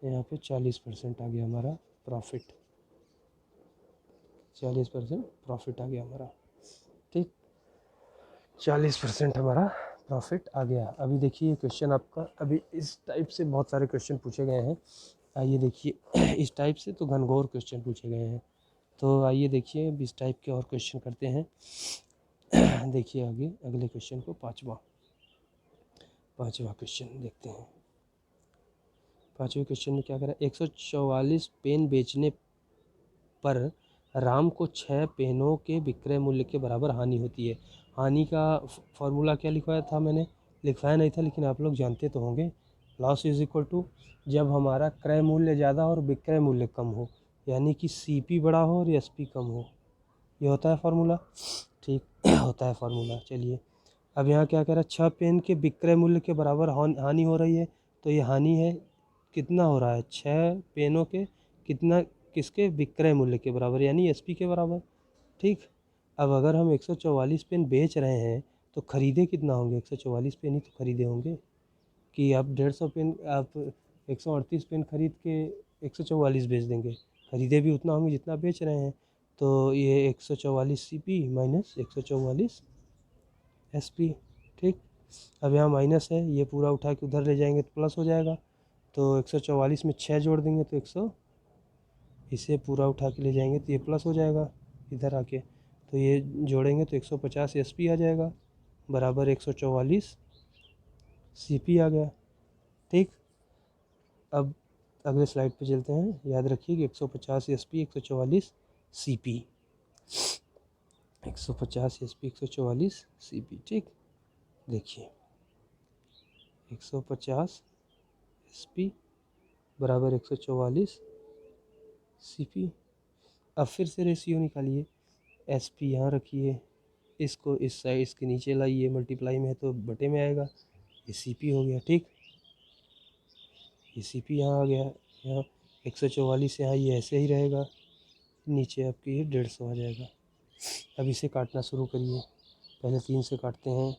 Speaker 1: यहाँ पे 40% आ गया हमारा प्रॉफिट, 40% प्रॉफिट आ गया हमारा। ठीक, 40% हमारा प्रॉफिट आ गया। अभी देखिए क्वेश्चन आपका, अभी इस टाइप से बहुत सारे क्वेश्चन पूछे गए हैं। आइए देखिए इस टाइप से तो घनघोर क्वेश्चन पूछे गए हैं। तो आइए देखिए इस टाइप के और क्वेश्चन करते हैं। देखिए आगे अगले क्वेश्चन को, पाँचवा क्वेश्चन देखते हैं। पाँचवें क्वेश्चन में क्या करें, 144 पेन बेचने पर राम को 6 पेनों के विक्रय मूल्य के बराबर हानि होती है। हानि का फॉर्मूला क्या लिखवाया था मैंने, लिखवाया नहीं था लेकिन आप लोग जानते तो होंगे। लॉस इज इक्वल टू जब हमारा क्रय मूल्य ज़्यादा और विक्रय मूल्य कम हो, यानी कि CP बड़ा हो और SP कम हो, ये होता है फार्मूला। ठीक होता है फार्मूला। चलिए अब यहाँ क्या कह रहा है, 6 पेन के विक्रय मूल्य के बराबर हानि हो रही है। तो ये हानि है, कितना हो रहा है 6 पेनों के कितना, किसके विक्रय मूल्य के बराबर, यानी SP के बराबर। ठीक, अब अगर हम 144 पेन बेच रहे हैं तो ख़रीदे कितना होंगे, 144 पेन ही तो ख़रीदे होंगे। कि आप 150 पेन, आप 138 पेन खरीद के 144 बेच देंगे, ख़रीदे भी उतना होंगे जितना बेच रहे हैं। तो ये 144 CP माइनस 144 SP। ठीक, अब यहाँ माइनस है, ये पूरा उठा के उधर ले जाएंगे तो प्लस हो जाएगा। तो 144 में 6 जोड़ देंगे तो 100, इसे पूरा उठा के ले जाएंगे तो ये प्लस हो जाएगा इधर आके। तो ये जोड़ेंगे तो 150 SP आ जाएगा, बराबर 144 CP आ गया। ठीक, अब अगले स्लाइड पे चलते हैं। याद रखिए कि 150 SP 144 CP, 150 SP 144 CP। ठीक, देखिए 150 SP बराबर 144 CP। अब फिर से रेशियो निकालिए, SP यहाँ रखिए, इसको इस साइड इसके नीचे लाइए, मल्टीप्लाई में है तो बटे में आएगा, ये CP हो गया, ठीक। ये CP यहाँ आ गया, यहाँ 144 यहाँ ये ऐसे ही रहेगा, नीचे आपकी ये 150 आ जाएगा। अब इसे काटना शुरू करिए। पहले 3 से काटते हैं।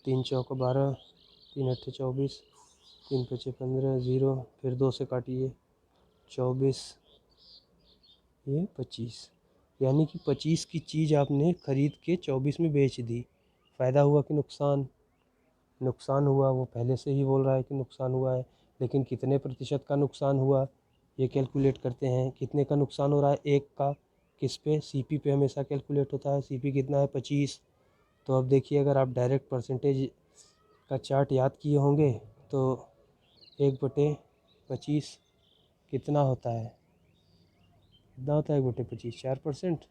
Speaker 1: 3 चौका 12, 3 अट्ठे 24, 3 पचे 15, 0, फिर 2 से काटिए 24, ये 25। यानी कि 25 की चीज़ आपने ख़रीद के 24 में बेच दी। फ़ायदा हुआ कि नुकसान? नुकसान हुआ। वो पहले से ही बोल रहा है कि नुकसान हुआ है, लेकिन कितने प्रतिशत का नुकसान हुआ ये कैलकुलेट करते हैं। कितने का नुकसान हो रहा है? 1 का। किस पे? CP पे हमेशा कैलकुलेट होता है। CP कितना है? 25। तो अब देखिए, अगर आप डायरेक्ट परसेंटेज का चार्ट याद किए होंगे तो 1/25 कितना होता है? कितना होता है 1/25? 4%।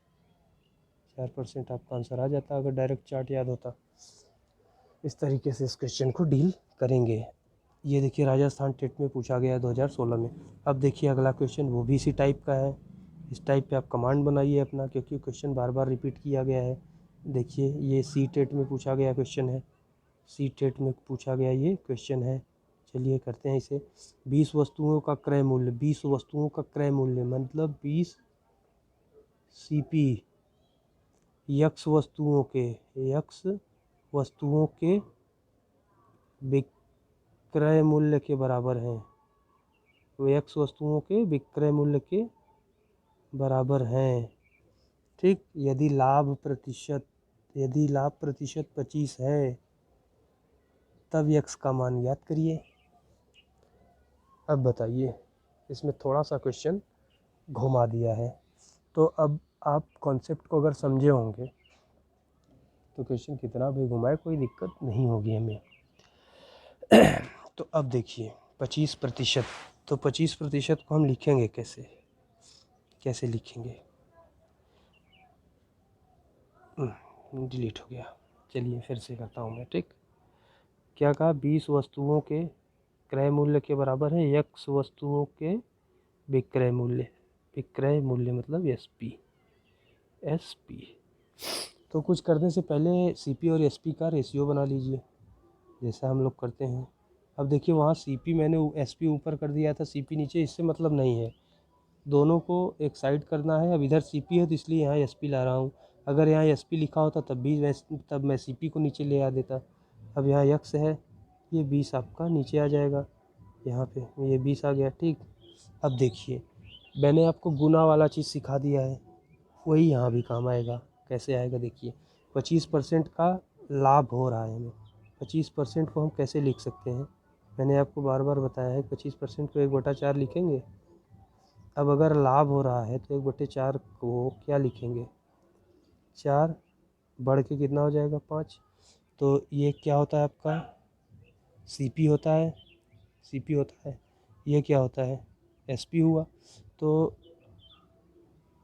Speaker 1: 4% आपका आंसर आ जाता अगर डायरेक्ट चार्ट याद होता। इस तरीके से इस क्वेश्चन को डील करेंगे। ये देखिए, राजस्थान टेट में पूछा गया है 2016 में। अब देखिए अगला क्वेश्चन, वो भी इसी टाइप का है। इस टाइप पे आप कमांड बनाइए अपना, क्योंकि क्वेश्चन बार बार रिपीट किया गया है। देखिए, ये सी टेट में पूछा गया क्वेश्चन है। सी टेट में पूछा गया ये क्वेश्चन है। चलिए करते हैं इसे। 20 वस्तुओं का क्रय मूल्य, 20 वस्तुओं का क्रय मूल्य मतलब 20 CP यक्स वस्तुओं के विक्रय मूल्य के बराबर हैं। वो यक्स वस्तुओं के विक्रय मूल्य के बराबर हैं, ठीक। यदि लाभ प्रतिशत 25 है तब यक्स का मान ज्ञात करिए। अब बताइए, इसमें थोड़ा सा क्वेश्चन घुमा दिया है, तो अब आप कॉन्सेप्ट को अगर समझे होंगे तो क्वेश्चन कितना भी घुमाए कोई दिक्कत नहीं होगी हमें। तो अब देखिए 25%, तो 25% को हम लिखेंगे कैसे लिखेंगे? डिलीट हो गया। चलिए फिर से करता हूँ मैं, ठीक। क्या कहा? 20 वस्तुओं के क्रय मूल्य के बराबर है यक्स वस्तुओं के विक्रय मूल्य मतलब SP। तो कुछ करने से पहले CP और SP का रेशियो बना लीजिए, जैसा हम लोग करते हैं। अब देखिए, वहाँ CP मैंने SP ऊपर कर दिया था, CP नीचे, इससे मतलब नहीं है। दोनों को एक साइड करना है। अब इधर CP है तो इसलिए यहाँ SP ला रहा हूँ। अगर यहाँ SP लिखा होता तब मैं CP को नीचे ले आ देता। अब यहाँ यक्स है, ये 20 आपका नीचे आ जाएगा। यहाँ पे ये 20 आ गया, ठीक। अब देखिए, मैंने आपको गुना वाला चीज़ सिखा दिया है, वही यहाँ भी काम आएगा। कैसे आएगा? देखिए, 25% का लाभ हो रहा है हमें। 25% को हम कैसे लिख सकते हैं? मैंने आपको बार बार बताया है, 25% को 1/4 लिखेंगे। अब अगर लाभ हो रहा है तो 1/4 को क्या लिखेंगे? 4 बढ़ के कितना हो जाएगा? 5। तो ये क्या होता है आपका? CP होता है। ये क्या होता है? SP हुआ। तो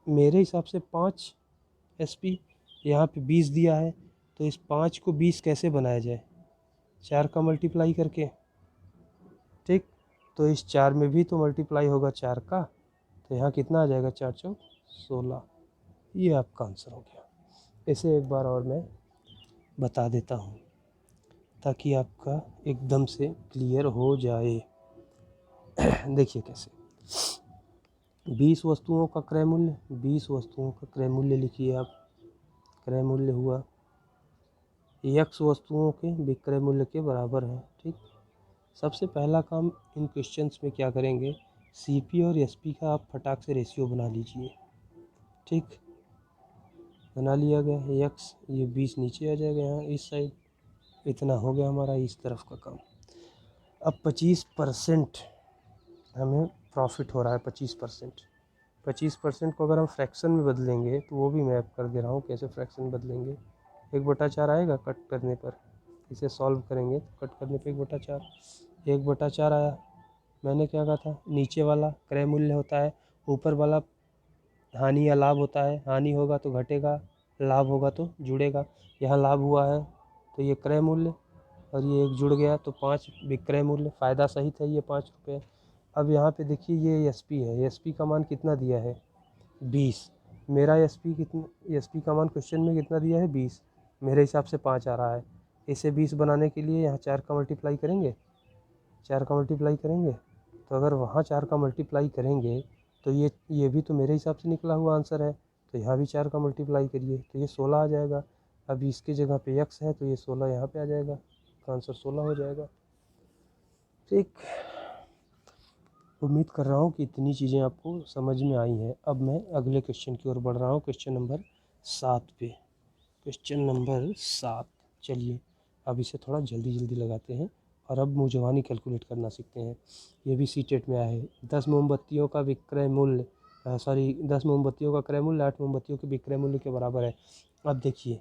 Speaker 1: मेरे हिसाब से 5 SP। यहाँ पे 20 दिया है, तो इस 5 को 20 कैसे बनाया जाए? 4 का मल्टीप्लाई करके, ठीक। तो इस 4 में भी तो मल्टीप्लाई होगा 4 का, तो यहाँ कितना आ जाएगा? 4 चौक 16। ये आपका आंसर हो गया। इसे एक बार और मैं बता देता हूँ ताकि आपका एकदम से क्लियर हो जाए। देखिए कैसे। 20 वस्तुओं का क्रय मूल्य, 20 वस्तुओं का क्रय मूल्य लिखिए आप। क्रय मूल्य हुआ यक्स वस्तुओं के विक्रय मूल्य के बराबर है, ठीक। सबसे पहला काम इन क्वेश्चंस में क्या करेंगे? CP और SP का आप फटाक से रेशियो बना लीजिए, ठीक। बना लिया गया। यक्स ये 20 नीचे आ जाएगा, यहाँ इस साइड। इतना हो गया हमारा इस तरफ का काम। अब 25% हमें प्रॉफिट हो रहा है। 25% को अगर हम फ्रैक्शन में बदलेंगे तो वो भी मैं कर दे रहा हूँ कैसे फ्रैक्शन बदलेंगे। 1/4 आएगा कट करने पर। इसे सॉल्व करेंगे तो कट करने पे 1/4 आया। मैंने क्या कहा था? नीचे वाला क्रय मूल्य होता है, ऊपर वाला हानि या लाभ होता है। हानि होगा तो घटेगा, लाभ होगा तो जुड़ेगा। यहाँ लाभ हुआ है तो ये क्रय मूल्य, और ये एक जुड़ गया तो 5 विक्रय मूल्य। फ़ायदा सही था, ये 5 रुपये। अब यहाँ पे देखिए, ये SP है। SP का मान कितना दिया है? 20। मेरा SP का मान क्वेश्चन में कितना दिया है? 20। मेरे हिसाब से 5 आ रहा है। इसे 20 बनाने के लिए यहाँ 4 का मल्टीप्लाई करेंगे, 4 का मल्टीप्लाई करेंगे। तो अगर वहाँ 4 का मल्टीप्लाई करेंगे तो ये भी तो मेरे हिसाब से निकला हुआ आंसर है, तो यहाँ भी 4 का मल्टीप्लाई करिए तो ये 16 आ जाएगा। अब इसकी जगह पे x है तो ये 16 यहाँ पे आ जाएगा, तो आंसर 16 हो जाएगा। ठीक, उम्मीद कर रहा हूँ कि इतनी चीज़ें आपको समझ में आई हैं। अब मैं अगले क्वेश्चन की ओर बढ़ रहा हूँ, क्वेश्चन नंबर 7 पे। क्वेश्चन नंबर 7, चलिए अब इसे थोड़ा जल्दी जल्दी लगाते हैं और अब मुझवानी कैलकुलेट करना सीखते हैं। ये भी सीटेट में आया है। 10 मोमबत्तियों का विक्रय मूल्य 10 मोमबत्तियों का क्रय मूल्य 8 मोमबत्तियों के विक्रय मूल्य के बराबर है। अब देखिए,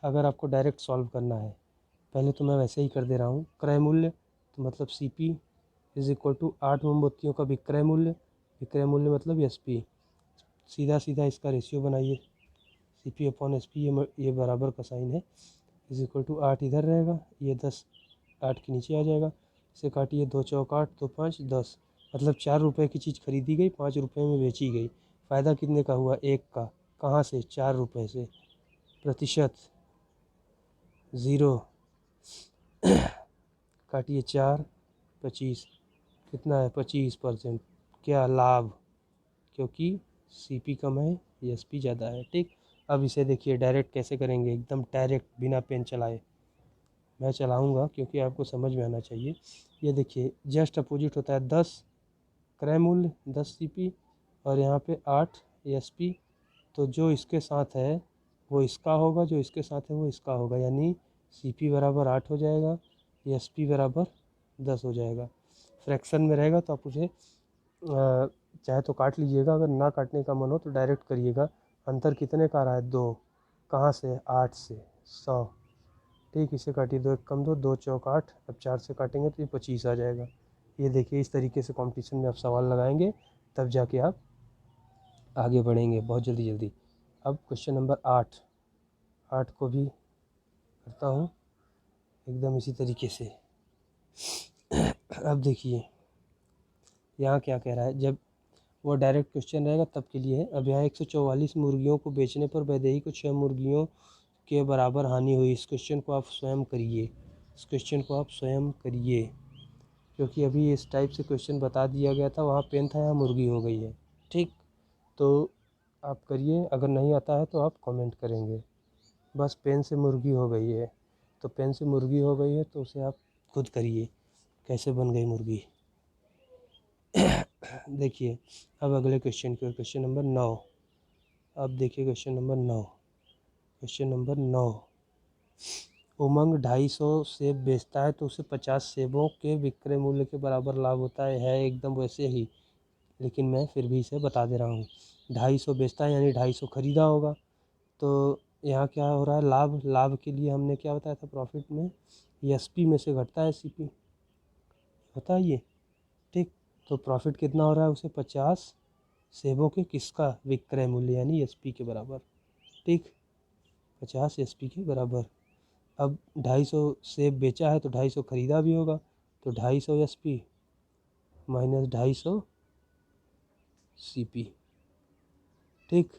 Speaker 1: अगर आपको डायरेक्ट सॉल्व करना है, पहले तो मैं वैसे ही कर दे रहा हूँ। क्रय मूल्य तो मतलब CP इज इक्वल टू 8 मोमबत्तियों का विक्रय मूल्य, विक्रय मूल्य मतलब SP। सीधा सीधा इसका रेशियो बनाइए, CP अपॉन SP, ये बराबर का साइन है, इज इक्वल टू 8 इधर रहेगा, ये 10 8 के नीचे आ जाएगा। इसे काटिए, 2 चौक 8, 2 5 10, मतलब 4 रुपये की चीज़ खरीदी गई, 5 रुपये में बेची गई। फ़ायदा कितने का हुआ? 1 का। कहाँ से? 4 रुपये से। प्रतिशत 0, काटिए 4 25, कितना है? 25%। क्या लाभ? क्योंकि CP कम है, SP ज़्यादा है। ठीक, अब इसे देखिए डायरेक्ट कैसे करेंगे, एकदम डायरेक्ट बिना पेन चलाए। मैं चलाऊंगा क्योंकि आपको समझ में आना चाहिए। ये देखिए जस्ट अपोजिट होता है 10 क्रय मूल्य 10 CP और यहाँ पे 8 SP। तो जो इसके साथ है वो इसका होगा, जो इसके साथ है वो इसका होगा, यानी CP बराबर 8 हो जाएगा, SP बराबर 10 हो जाएगा। फ्रैक्शन में रहेगा तो आप उसे चाहे तो काट लीजिएगा, अगर ना काटने का मन हो तो डायरेक्ट करिएगा। अंतर कितने का आ रहा है? 2। कहाँ से? 8 से 100। ठीक, इसे काटिए, 2 1 कम 2, 2 चौक 8, अब 4 से काटेंगे तो ये 25 आ जाएगा। ये देखिए इस तरीके से कंपटीशन में आप सवाल लगाएंगे, तब जाके आप आगे बढ़ेंगे बहुत जल्दी जल्दी। अब क्वेश्चन नंबर 8 को भी करता हूँ एकदम इसी तरीके से। अब देखिए यहाँ क्या कह रहा है, जब वो डायरेक्ट क्वेश्चन रहेगा तब के लिए है। अब यहाँ 144 मुर्गियों को बेचने पर वैदेही को 6 मुर्गियों के बराबर हानि हुई। इस क्वेश्चन को आप स्वयं करिए, इस क्वेश्चन को आप स्वयं करिए, क्योंकि अभी इस टाइप से क्वेश्चन बता दिया गया था, वहाँ पेन था, यहाँ मुर्गी हो गई है। ठीक, तो आप करिए, अगर नहीं आता है तो आप कमेंट करेंगे। बस पेन से मुर्गी हो गई है, तो पेन से मुर्गी हो गई है तो उसे आप खुद करिए कैसे बन गई मुर्गी। देखिए अब अगले क्वेश्चन की ओर, क्वेश्चन नंबर 9। अब देखिए क्वेश्चन नंबर 9, क्वेश्चन नंबर 9। उमंग 250 सेब बेचता है तो उसे 50 सेबों के विक्रय मूल्य के बराबर लाभ होता है एकदम वैसे ही, लेकिन मैं फिर भी इसे बता दे रहा हूँ। 250 बेचता है यानी 250 खरीदा होगा, तो यहाँ क्या हो रहा है? लाभ। लाभ के लिए हमने क्या बताया था? प्रॉफिट में SP में से घटता है CP, बताइए। ठीक, तो प्रॉफिट कितना हो रहा है? उसे 50 सेबों के किसका विक्रय मूल्य यानी SP के बराबर। ठीक, 50 SP के बराबर। अब 250 सेब बेचा है तो 250 खरीदा भी होगा, तो 250 SP माइनस 250 CP। ठीक,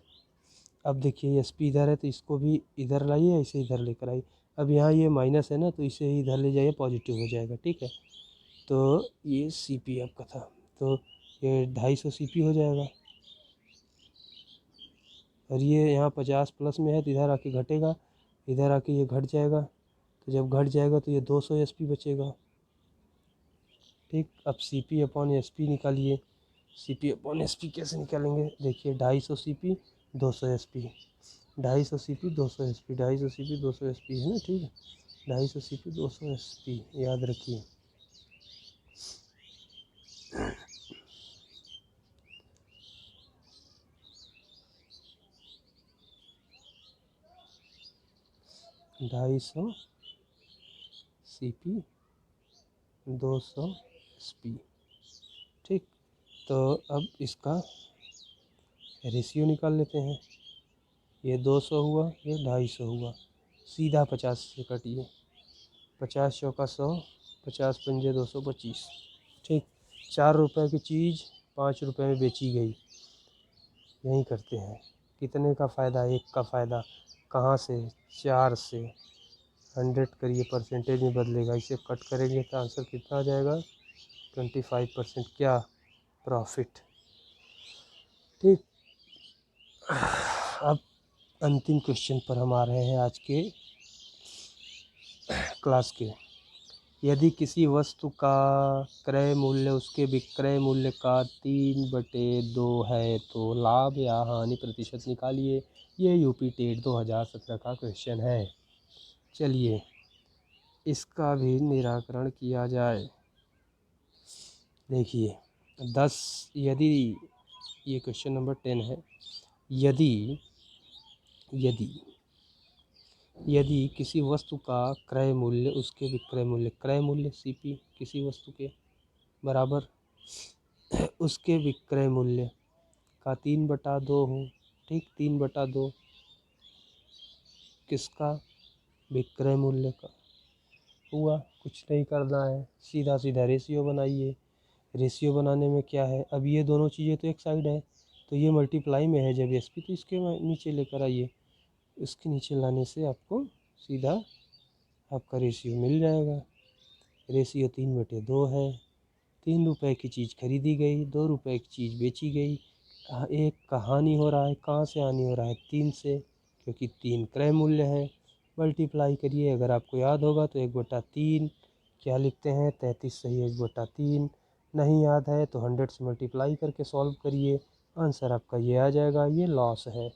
Speaker 1: अब देखिए SP इधर है तो इसको भी इधर लाइए, इसे इधर लेकर आइए। अब यहाँ ये माइनस है ना, तो इसे इधर ले जाइए, पॉजिटिव हो जाएगा। ठीक है, तो ये CP आपका था, तो ये 250 CP हो जाएगा। और ये यहाँ 50 प्लस में है तो इधर आके घटेगा, इधर आके ये घट जाएगा, तो जब घट जाएगा तो ये 200 SP बचेगा। ठीक, अब CP अपॉन SP निकालिए। CP अपॉन SP कैसे निकालेंगे? देखिए 250 CP 200 SP, 250 CP 200 SP, 250 CP 200 SP है ना। ठीक है, 250 CP 200 SP याद रखिए। $250 CP 200 SP। ठीक, तो अब इसका रेशियो निकाल लेते हैं। ये 200 हुआ, ये 250 हुआ, सीधा 50 से काटिए, 50 चौका 100, 50 पंजे 225। ठीक, 4 रुपए की चीज़ 5 रुपए में बेची गई। यही करते हैं। कितने का फ़ायदा? 1 का फ़ायदा। कहाँ से? 4 से। 100 करिए, परसेंटेज में बदलेगा, इसे कट करेंगे तो आंसर कितना आ जाएगा? 25%। क्या? प्रॉफिट। ठीक। अब अंतिम क्वेश्चन पर हम आ रहे हैं आज के क्लास के। यदि किसी वस्तु का क्रय मूल्य उसके विक्रय मूल्य का 3/2 है तो लाभ या हानि प्रतिशत निकालिए। ये यूपी टेट 2017 का क्वेश्चन है। चलिए इसका भी निराकरण किया जाए। देखिए 10 यदि ये क्वेश्चन नंबर 10 है। यदि यदि यदि किसी वस्तु का क्रय मूल्य उसके विक्रय मूल्य, क्रय मूल्य सीपी किसी वस्तु के बराबर उसके विक्रय मूल्य का 3/2 हो। ठीक, 3/2 किसका? विक्रय मूल्य का। हुआ, कुछ नहीं करना है, सीधा सीधा रेशियो बनाइए। रेशियो बनाने में क्या है, अब ये दोनों चीज़ें तो एक साइड है, तो ये मल्टीप्लाई में है जब एस पी, तो इसके नीचे लेकर आइए। इसके नीचे लाने से आपको सीधा आपका रेशियो मिल जाएगा। रेशियो 3/2 है। 3 रुपए की चीज़ खरीदी गई, 2 रुपए की चीज़ बेची गई। एक का हानि हो रहा है, कहाँ से हानि हो रहा है? 3 से, क्योंकि 3 क्रय मूल्य है। मल्टीप्लाई करिए, अगर आपको याद होगा तो 1/3 क्या लिखते हैं? 33 सही 1/3। नहीं याद है तो 100 से मल्टीप्लाई करके सॉल्व करिए, आंसर आपका ये आ जाएगा। ये लॉस है।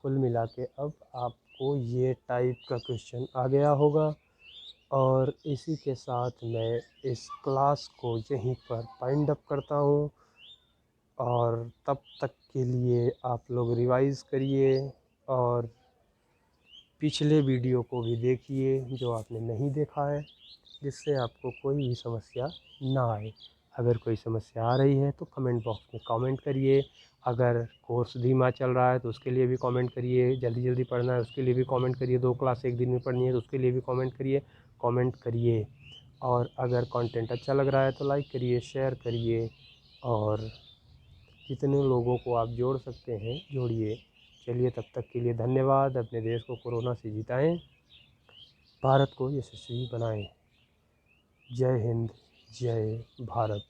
Speaker 1: कुल मिला के अब आपको ये टाइप का क्वेश्चन आ गया होगा। और इसी के साथ मैं इस क्लास को यहीं पर वाइंड अप करता हूँ। और तब तक के लिए आप लोग रिवाइज़ करिए और पिछले वीडियो को भी देखिए जो आपने नहीं देखा है, जिससे आपको कोई भी समस्या ना आए। अगर कोई समस्या आ रही है तो कमेंट बॉक्स में कमेंट करिए। अगर कोर्स धीमा चल रहा है तो उसके लिए भी कमेंट करिए। जल्दी जल्दी पढ़ना है उसके लिए भी कमेंट करिए। 2 क्लास एक दिन में पढ़नी है तो उसके लिए भी कमेंट करिए। और अगर कंटेंट अच्छा लग रहा है तो लाइक करिए, शेयर करिए और जितने लोगों को आप जोड़ सकते हैं जोड़िए। चलिए तब तक के लिए धन्यवाद। अपने देश को कोरोना से जिताएं, भारत को यशस्वी बनाएं। जय हिंद, जय भारत।